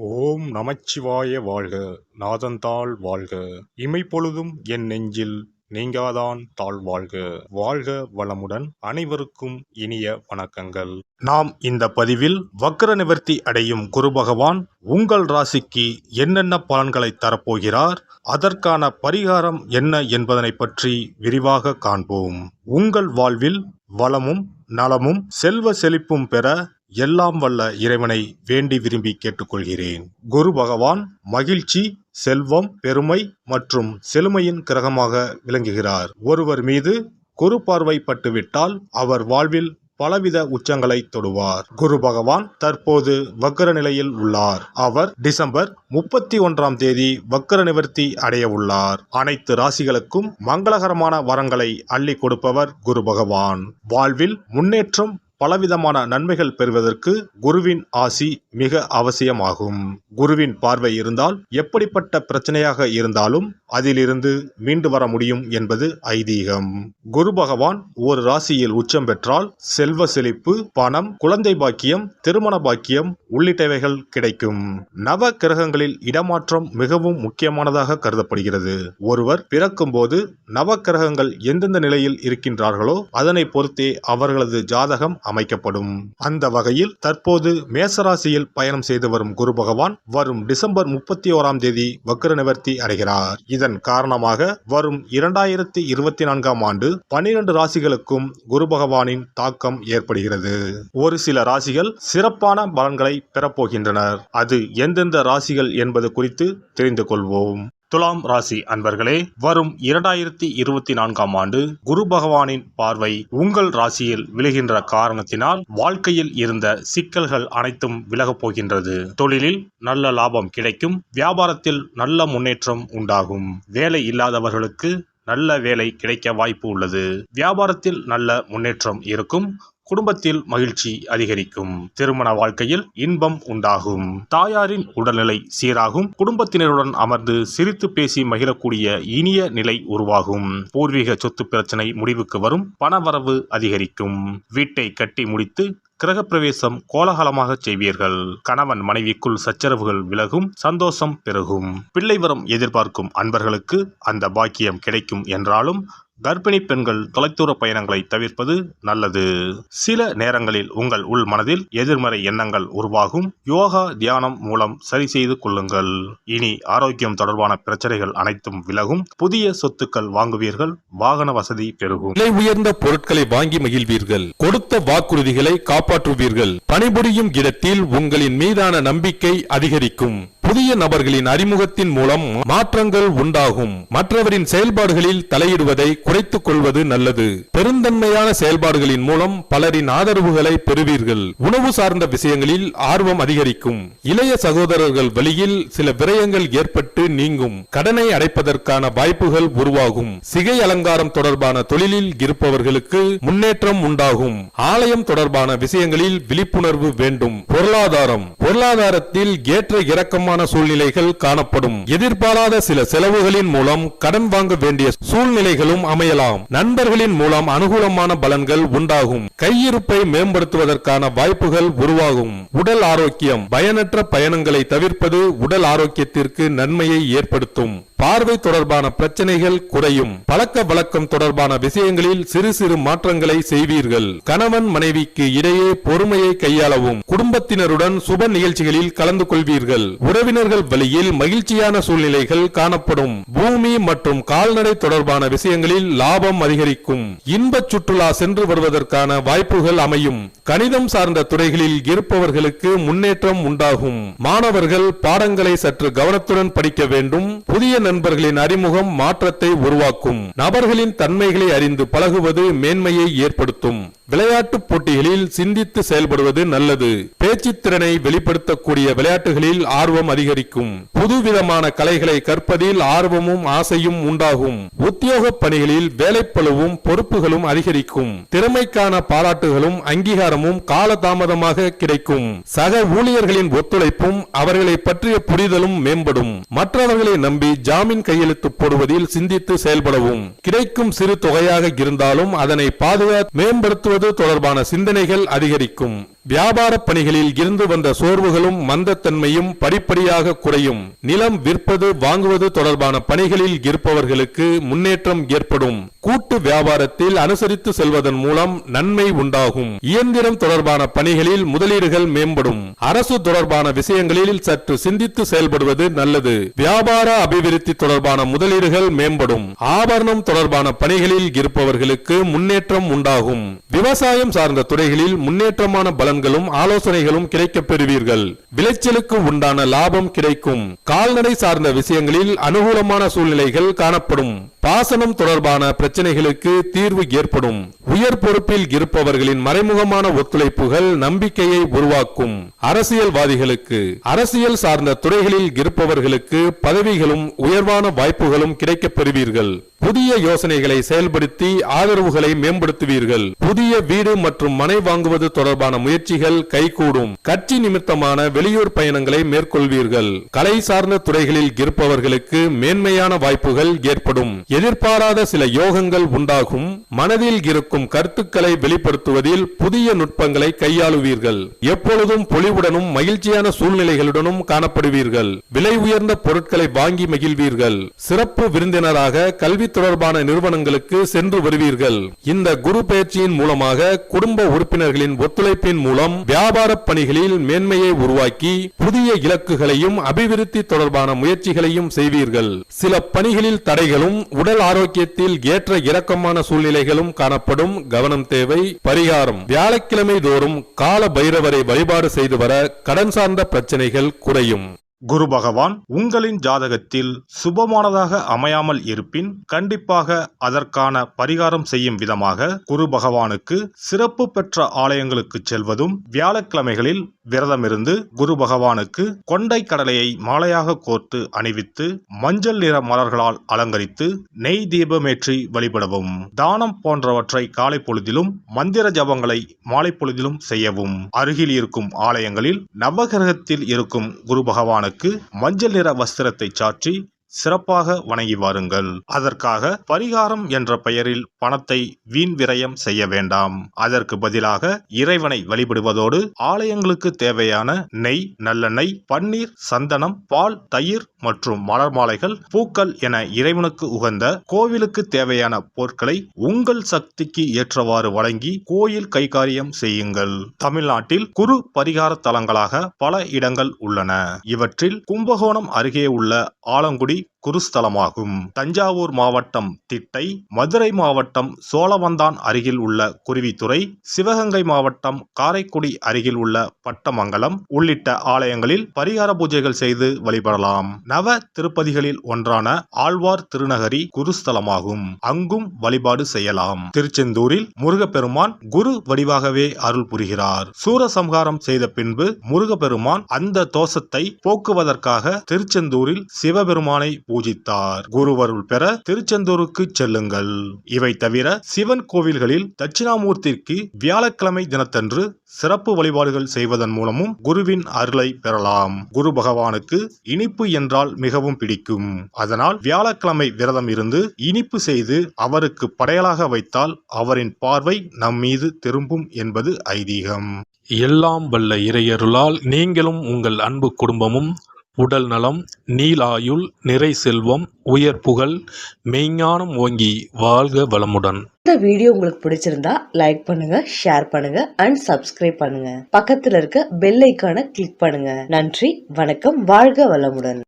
ஓம் நமச்சிவாய வாழ்க. நாதந்தாள் வாழ்க. இமைப்பொழுதும் என் நெஞ்சில் நீங்காதான் தாழ் வாழ்க. வாழ்க வளமுடன். அனைவருக்கும் இனிய வணக்கங்கள். நாம் இந்த பதிவில் வக்ர நிவர்த்தி அடையும் குரு பகவான் உங்கள் ராசிக்கு என்னென்ன பலன்களை தரப்போகிறார், அதற்கான பரிகாரம் என்ன என்பதனை பற்றி விரிவாக காண்போம். உங்கள் வாழ்வில் வளமும் நலமும் செல்வ செழிப்பும் பெற எல்லாம் வல்ல இறைவனை வேண்டி விரும்பி கேட்டுக்கொள்கிறேன். குரு பகவான் மகிழ்ச்சி, செல்வம், பெருமை மற்றும் செழுமையின் கிரகமாக விளங்குகிறார். ஒருவர் மீது குரு பார்வை பட்டுவிட்டால் அவர் வாழ்வில் பலவித உச்சங்களை தொடுவார். குரு பகவான் தற்போது வக்ர நிலையில் உள்ளார். அவர் டிசம்பர் 31ஆம் தேதி வக்ர நிவர்த்தி அடைய உள்ளார். அனைத்து ராசிகளுக்கும் மங்களகரமான வரங்களை அள்ளி கொடுப்பவர் குரு பகவான். வாழ்வில் முன்னேற்றம், பலவிதமான நன்மைகள் பெறுவதற்கு குருவின் ஆசி மிக அவசியமாகும். குருவின் பார்வை இருந்தால் எப்படிப்பட்ட பிரச்சனையாக இருந்தாலும் அதிலிருந்து மீண்டு வர முடியும் என்பது ஐதீகம். குரு பகவான் ஒரு ராசியில் உச்சம் பெற்றால் செல்வ செழிப்பு, பணம், குழந்தை பாக்கியம், திருமண பாக்கியம் உள்ளிட்டவைகள் கிடைக்கும். நவ கிரகங்களில் இடமாற்றம் மிகவும் முக்கியமானதாக கருதப்படுகிறது. ஒருவர் பிறக்கும் போது நவ கிரகங்கள் எந்தெந்த நிலையில் இருக்கின்றார்களோ அதனை பொறுத்தே அவர்களது ஜாதகம் அமைக்கப்படும். அந்த வகையில் தற்போது மேசராசியில் பயணம் செய்து வரும் குரு பகவான் வரும் டிசம்பர் 31ஆம் தேதி வக்ர நிவர்த்தி அடைகிறார். இதன் காரணமாக வரும் 2024ஆம் ஆண்டு 12 ராசிகளுக்கும் குரு பகவானின் தாக்கம் ஏற்படுகிறது. ஒரு சில ராசிகள் சிறப்பான பலன்களை பெறப்போகின்றனர். அது எந்தெந்த ராசிகள் என்பது குறித்து தெரிந்து கொள்வோம். துலாம் ராசி அன்பர்களே, வரும் 2024ஆம் ஆண்டு குரு பகவானின் பார்வை உங்கள் ராசியில் விழுகின்ற காரணத்தினால் வாழ்க்கையில் இருந்த சிக்கல்கள் அனைத்தும் விலகப் போகின்றது. தொழிலில் நல்ல லாபம் கிடைக்கும். வியாபாரத்தில் நல்ல முன்னேற்றம் உண்டாகும். வேலை இல்லாதவர்களுக்கு நல்ல வேலை கிடைக்க வாய்ப்பு உள்ளது. வியாபாரத்தில் நல்ல முன்னேற்றம் இருக்கும். குடும்பத்தில் மகிழ்ச்சி அதிகரிக்கும். திருமண வாழ்க்கையில் இன்பம் உண்டாகும். தாயாரின் உடல்நிலை சீராகும். குடும்பத்தினருடன் அமர்ந்து சிரித்து பேசி மகிழக்கூடிய இனிய நிலை உருவாகும். பூர்வீக சொத்து பிரச்சனை முடிவுக்கு வரும். பணவரவு அதிகரிக்கும். வீட்டை கட்டி முடித்து கிரகப்பிரவேசம் கோலாகலமாக செய்வீர்கள். கணவன் மனைவிக்குள் சச்சரவுகள் விலகும். சந்தோஷம் பெருகும். பிள்ளை வரம் எதிர்பார்க்கும் அன்பர்களுக்கு அந்த பாக்கியம் கிடைக்கும் என்றாலும் கர்ப்பிணி பெண்கள் தொலைதூர பயணங்களை தவிர்ப்பது நல்லது. சில நேரங்களில் உங்கள் உள் மனதில் எதிர்மறை எண்ணங்கள் உருவாகும். யோகா, தியானம் மூலம் சரி செய்து கொள்ளுங்கள். இனி ஆரோக்கியம் தொடர்பான பிரச்சனைகள் அனைத்தும் விலகும். புதிய சொத்துக்கள் வாங்குவீர்கள். வாகன வசதி பெருகும். விலை உயர்ந்த பொருட்களை வாங்கி மகிழ்வீர்கள். கொடுத்த வாக்குறுதிகளை காப்பாற்றுவீர்கள். பணிபுரியும் இடத்தில் உங்களின் மீதான நம்பிக்கை அதிகரிக்கும். புதிய நபர்களின் அறிமுகத்தின் மூலம் மாற்றங்கள் உண்டாகும். மற்றவரின் செயல்பாடுகளில் தலையிடுவதை குறைத்துக் கொள்வது நல்லது. பெருந்தன்மையான செயல்பாடுகளின் மூலம் பலரின் ஆதரவுகளை பெறுவீர்கள். உணவு சார்ந்த விஷயங்களில் ஆர்வம் அதிகரிக்கும். இளைய சகோதரர்கள் வழியில் சில விரயங்கள் ஏற்பட்டு நீங்கும். கடனை அடைப்பதற்கான வாய்ப்புகள் உருவாகும். சிகை அலங்காரம் தொடர்பான தொழிலில் இருப்பவர்களுக்கு முன்னேற்றம் உண்டாகும். ஆலயம் தொடர்பான விஷயங்களில் விழிப்புணர்வு வேண்டும். பொருளாதாரத்தில் ஏற்ற இறக்கமான சூழ்நிலைகள் காணப்படும். எதிர்பாராத சில செலவுகளின் மூலம் கடன் வாங்க வேண்டிய சூழ்நிலைகளும் அமையலாம். நண்பர்களின் மூலம் அனுகூலமான பலன்கள் உண்டாகும். கையிருப்பை மேம்படுத்துவதற்கான வாய்ப்புகள் உருவாகும். உடல் ஆரோக்கியம். பயனற்ற பயணங்களை தவிர்ப்பது உடல் ஆரோக்கியத்திற்கு நன்மையை ஏற்படுத்தும். பார்வை தொடர்பான பிரச்சனைகள் குறையும். பழக்க வழக்கம் தொடர்பான விஷயங்களில் சிறு சிறு மாற்றங்களை செய்வீர்கள். கணவன் மனைவிக்கு இடையே பொறுமையை கையாளவும். குடும்பத்தினருடன் சுப நிகழ்ச்சிகளில் கலந்து கொள்வீர்கள். உறவினர்கள் வழியில் மகிழ்ச்சியான சூழ்நிலைகள் காணப்படும். பூமி மற்றும் கால்நடை தொடர்பான விஷயங்களில் லாபம் அதிகரிக்கும். இன்ப சுற்றுலா சென்று வருவதற்கான வாய்ப்புகள் அமையும். கணிதம் சார்ந்த துறைகளில் இருப்பவர்களுக்கு முன்னேற்றம் உண்டாகும். மாணவர்கள் பாடங்களை சற்று கவனத்துடன் படிக்க வேண்டும். புதிய நண்பர்களின் அறிமுகம் மாற்றத்தை உருவாக்கும். நபர்களின் தன்மைகளை அறிந்து பழகுவது மேன்மையை ஏற்படுத்தும். விளையாட்டு போட்டிகளில் சிந்தித்து செயல்படுவது நல்லது. பேச்சு திறனை வெளிப்படுத்தக்கூடிய விளையாட்டுகளில் ஆர்வம் அதிகரிக்கும். புதுவிதமான கலைகளை கற்பதில் ஆர்வமும் ஆசையும் உண்டாகும். உத்தியோக பணிகளில் வேலைப்பளுவும் பொறுப்புகளும் அதிகரிக்கும். திறமைக்கான பாராட்டுகளும் அங்கீகாரமும் காலதாமதமாக கிடைக்கும். சக ஊழியர்களின் ஒத்துழைப்பும் அவர்களை பற்றிய புரிதலும் மேம்படும். மற்றவர்களை நம்பி ஜாமீன் கையெழுத்து போடுவதில் சிந்தித்து செயல்படவும். கிடைக்கும் சிறு தொகையாக இருந்தாலும் அதனை பாதுகாத்து மேம்படுத்துவது தொடர்பான சிந்தனைகள் அதிகரிக்கும். வியாபார பணிகளில் இருந்து வந்த சோர்வுகளும் மந்தத்தன்மையும் படிப்படியாக குறையும். நிலம் விற்பது வாங்குவது தொடர்பான பணிகளில் இருப்பவர்களுக்கு முன்னேற்றம் ஏற்படும். கூட்டு வியாபாரத்தில் அனுசரித்து செல்வதன் மூலம் நன்மை உண்டாகும். இயந்திரம் தொடர்பான பணிகளில் முதலீடுகள் மேம்படும். அரசு தொடர்பான விஷயங்களில் சற்று சிந்தித்து செயல்படுவது நல்லது. வியாபார அபிவிருத்தி தொடர்பான முதலீடுகள் மேம்படும். ஆபரணம் தொடர்பான பணிகளில் இருப்பவர்களுக்கு முன்னேற்றம் உண்டாகும். விவசாயம் சார்ந்த துறைகளில் முன்னேற்றமான பலன்களும் ஆலோசனைகளும் கிடைக்கப் பெறுவீர்கள். விளைச்சலுக்கு உண்டான லாபம் கிடைக்கும். கால்நடை சார்ந்த விஷயங்களில் அனுகூலமான சூழ்நிலைகள் காணப்படும். பாசனம் தொடர்பான பிரச்சனைகளுக்கு தீர்வு ஏற்படும். உயர் பொறுப்பில் இருப்பவர்களின் மறைமுகமான ஒத்துழைப்புகள் நம்பிக்கையை உருவாக்கும். அரசியல்வாதிகளுக்கு அரசியல் சார்ந்த துறைகளில் இருப்பவர்களுக்கு பதவிகளும் உயர்வான வாய்ப்புகளும் கிடைக்கப் பெறுவீர்கள். புதிய யோசனைகளை செயல்படுத்தி ஆதரவுகளை மேம்படுத்துவீர்கள். புதிய வீடு மற்றும் மனை வாங்குவது தொடர்பான முயற்சிகள் கைகூடும். கட்சி நிமித்தமான வெளியூர் பயணங்களை மேற்கொள்வீர்கள். கலை சார்ந்த துறைகளில் இருப்பவர்களுக்கு மேன்மையான வாய்ப்புகள் ஏற்படும். எதிர்பாராத சில யோகங்கள் உண்டாகும். மனதில் இருக்கும் கருத்துக்களை வெளிப்படுத்துவதில் புதிய நுட்பங்களை கையாளுவீர்கள். எப்பொழுதும் பொலிவுடனும் மகிழ்ச்சியான சூழ்நிலைகளுடனும் காணப்படுவீர்கள். விலை உயர்ந்த பொருட்களை வாங்கி மகிழ்வீர்கள். சிறப்பு விருந்தினராக கல்வி தொடர்பான நிறுவனங்களுக்கு சென்று வருவீர்கள். இந்த குரு பயிற்சியின் மூலமாக குடும்ப உறுப்பினர்களின் ஒத்துழைப்பின் மூலம் வியாபார பணிகளில் மேன்மையை உருவாக்கி புதிய இலக்குகளையும் அபிவிருத்தி தொடர்பான முயற்சிகளையும் செய்வீர்கள். சில பணிகளில் தடைகளும் உடல் ஆரோக்கியத்தில் ஏற்ற இறக்கமான சூழ்நிலைகளும் காணப்படும். கவனம் தேவை. பரிகாரம்: வியாழக்கிழமை தோறும் கால பைரவரை வழிபாடு செய்து வர கடன் சார்ந்த பிரச்சனைகள் குறையும். குரு பகவான் உங்களின் ஜாதகத்தில் சுபமானதாக அமையாமல் இருப்பின் கண்டிப்பாக அதற்கான பரிகாரம் செய்யும் விதமாக குரு பகவானுக்கு சிறப்பு பெற்ற ஆலயங்களுக்கு செல்வதும், வியாழக்கிழமைகளில் விரதமிருந்து குரு பகவானுக்கு கொண்டை கடலையை மாலையாக கோர்த்து அணிவித்து மஞ்சள் நிற மலர்களால் அலங்கரித்து நெய் தீபமேற்றி வழிபடவும். தானம் போன்றவற்றை காலை பொழுதிலும், மந்திர ஜபங்களை மாலை பொழுதிலும் செய்யவும். அருகில் இருக்கும் ஆலயங்களில் நவகிரகத்தில் இருக்கும் குரு பகவானுக்கு மஞ்சள் நிற வஸ்திரத்தை சாற்றி சிறப்பாக வணங்கி வாருங்கள். அதற்காக பரிகாரம் என்ற பெயரில் பணத்தை வீண் விரயம் செய்ய வேண்டாம். அதற்கு பதிலாக இறைவனை வழிபடுவதோடு ஆலயங்களுக்கு தேவையான நெய், நல்லெண்ணெய், பன்னீர், சந்தனம், பால், தயிர் மற்றும் மலர் மாலைகள், பூக்கள் என இறைவனுக்கு உகந்த கோவிலுக்கு தேவையான பொருட்களை உங்கள் சக்திக்கு ஏற்றவாறு வழங்கி கோயில் கைகாரியம் செய்யுங்கள். தமிழ்நாட்டில் குரு பரிகார தலங்களாக பல இடங்கள் உள்ளன. இவற்றில் கும்பகோணம் அருகே உள்ள ஆலங்குடி குருஸ்தலமாகும். தஞ்சாவூர் மாவட்டம் திட்டை, மதுரை மாவட்டம் சோழவந்தான் அருகில் உள்ள குருவித்துறை, சிவகங்கை மாவட்டம் காரைக்குடி அருகில் உள்ள பட்டமங்கலம் உள்ளிட்ட ஆலயங்களில் பரிகார பூஜைகள் செய்து வழிபடலாம். நவ திருப்பதிகளில் ஒன்றான ஆழ்வார் திருநகரி குருஸ்தலமாகும். அங்கும் வழிபாடு செய்யலாம். திருச்செந்தூரில் முருகப்பெருமான் குரு வடிவாகவே அருள் புரிகிறார். சூரசம்ஹாரம் செய்த பின்பு முருகப்பெருமான் அந்த தோஷத்தை போக்குவதற்காக திருச்செந்தூரில் சிவபெருமானை பூஜித்தார். குருவருள் பெற திருச்செந்தூருக்கு செல்லுங்கள். இவை தவிர சிவன் கோவில்களில் தட்சிணாமூர்த்திக்கு வியாழக்கிழமை தினத்தன்று சிறப்பு வழிபாடுகள் செய்வதன் மூலமும் குருவின் அருளை பெறலாம். குரு பகவானுக்கு இனிப்பு என்றால் மிகவும் பிடிக்கும். அதனால் வியாழக்கிழமை விரதம் இருந்து இனிப்பு செய்து அவருக்கு படையலாக வைத்தால் அவரின் பார்வை நம் மீது திரும்பும் என்பது ஐதீகம். எல்லாம் வல்ல இறையருளால் நீங்களும் உங்கள் அன்பு குடும்பமும் உடல் நலம், நீலாயுள், நிறை செல்வம், உயர் புகழ், மெய்ஞானம் ஓங்கி வாழ்க வளமுடன். இந்த வீடியோ உங்களுக்கு பிடிச்சிருந்தா லைக் பண்ணுங்க, ஷேர் பண்ணுங்க அண்ட் சப்ஸ்கிரைப் பண்ணுங்க. பக்கத்துல இருக்க பெல் ஐகானை கிளிக் பண்ணுங்க. நன்றி, வணக்கம், வாழ்க வளமுடன்.